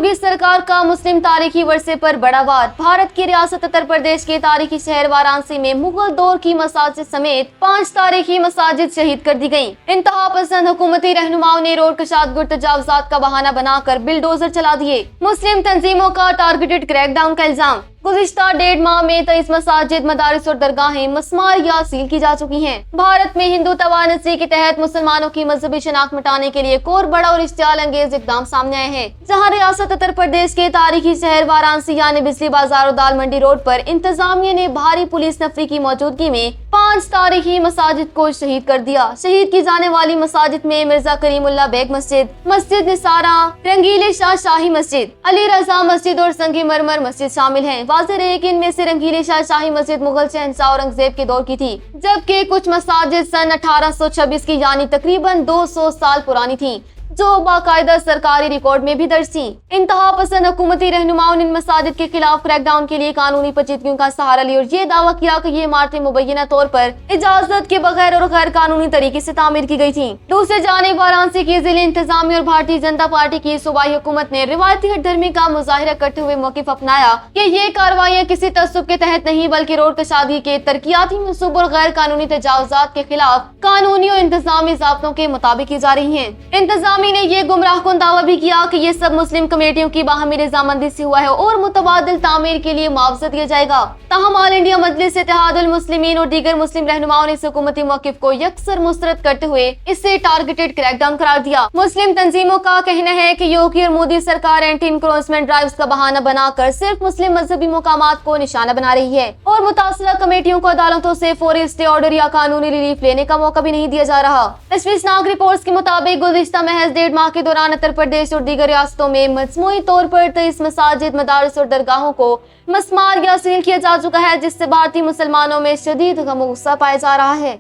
योगी सरकार का मुस्लिम तारीखी वर्षे पर बड़ा वार। भारत की रियासत उत्तर प्रदेश के तारीखी शहर वाराणसी में मुगल दौर की मसाजिद समेत 5 तारीखी मसाजिद शहीद कर दी गयी। इंतहा पसंद हुकूमती रहनुमाओं ने रोड कशादगुर तजावुजात का बहाना बनाकर बिलडोजर चला दिए। मुस्लिम तंजीमों का टारगेटेड क्रैकडाउन का इल्जाम। गुज़िश्ता 1.5 माह में 23 मसाजिद, मदारिस और दरगाहें मस्मार या सील की जा चुकी हैं। भारत में हिंदू तवानसी के तहत मुसलमानों की मजहबी शनाख्त मिटाने के लिए एक और बड़ा और इश्तियाल अंगेज इकदाम सामने आए हैं, जहां रियासत उत्तर प्रदेश के तारीखी शहर वाराणसी यानी बिजली बाजार और दाल मंडी रोड पर इंतजामिया ने भारी पुलिस नफरी की मौजूदगी में 5 तारीखी मसाजिद को शहीद कर दिया। शहीद की जाने वाली मसाजिद में मिर्जा करीमुल्लाह बेग मस्जिद, मस्जिद निसारा, रंगीले शाह शाही मस्जिद, अली रजा मस्जिद और संगी मरमर मस्जिद शामिल हैं। वाज़ेह है कि इनमें से रंगीले शाह शाही मस्जिद मुगल शहंशाह औरंगजेब के दौर की थी, जबकि कुछ मसाजिद सन 1826 की यानी तकरीबन 200 साल पुरानी थी, जो बाकायदा सरकारी रिकॉर्ड में भी दर्ज थी। इंतहा पसंद हुकूमती रहनुमाओं ने इन मसाजिद के खिलाफ क्रैकडाउन के लिए कानूनी पेचीदगियों का सहारा लिया और ये दावा किया कि ये इमारतें मुबैना तौर पर इजाजत के बगैर और गैर कानूनी तरीके से तामीर की गई थी। दूसरी जानिब वाराणसी की जिले इंतजामिया और भारतीय जनता पार्टी की सूबाई हुकूमत ने रिवायती हठधर्मी का मुजाहिरा करते हुए मौकिफ अपनाया कि ये कार्रवाइयाँ किसी तसुब के तहत नहीं बल्कि रोड कशादगी के तरक्याती मनसूबों और गैर कानूनी तजावुजात के खिलाफ कानूनी और इंतजामी ज़ाब्तों के मुताबिक की जा रही है। इंतजामी ने ये गुमराहकुन दावा भी किया कि ये सब मुस्लिम कमेटियों की बाहमी रजामंदी से हुआ है और मुतबादिल तामीर के लिए मुआवजा दिया जाएगा। ताहम ऑल इंडिया मजलिस इत्तेहादुल मुस्लिमीन और दीगर मुस्लिम रहनुमाओं ने इस हुकूमती मौकिफ को यकसर मुस्तरद करते हुए इसे टारगेटेड क्रैकडाउन करार दिया। मुस्लिम तंजीमों का कहना है कि योगी और मोदी सरकार एंटी इंक्रोचमेंट ड्राइव्स का बहाना बनाकर सिर्फ मुस्लिम मजहबी मुकामात को निशाना बना रही है और मुतासिरा कमेटियों को अदालतों से फौरी स्टे ऑर्डर या कानूनी रिलीफ लेने का मौका भी नहीं दिया जा रहा। तशवीशनाक रिपोर्ट्स के मुताबिक गुज़िश्ता महज 1.5 माह के दौरान उत्तर प्रदेश और दीगर रियासतों में मजमूई तौर पर 23 मसाजिद, मदारिस और दरगाहों को मस्मार या सील किया जा चुका है, जिससे भारतीय मुसलमानों में शदीद गम गुस्सा पाया जा रहा है।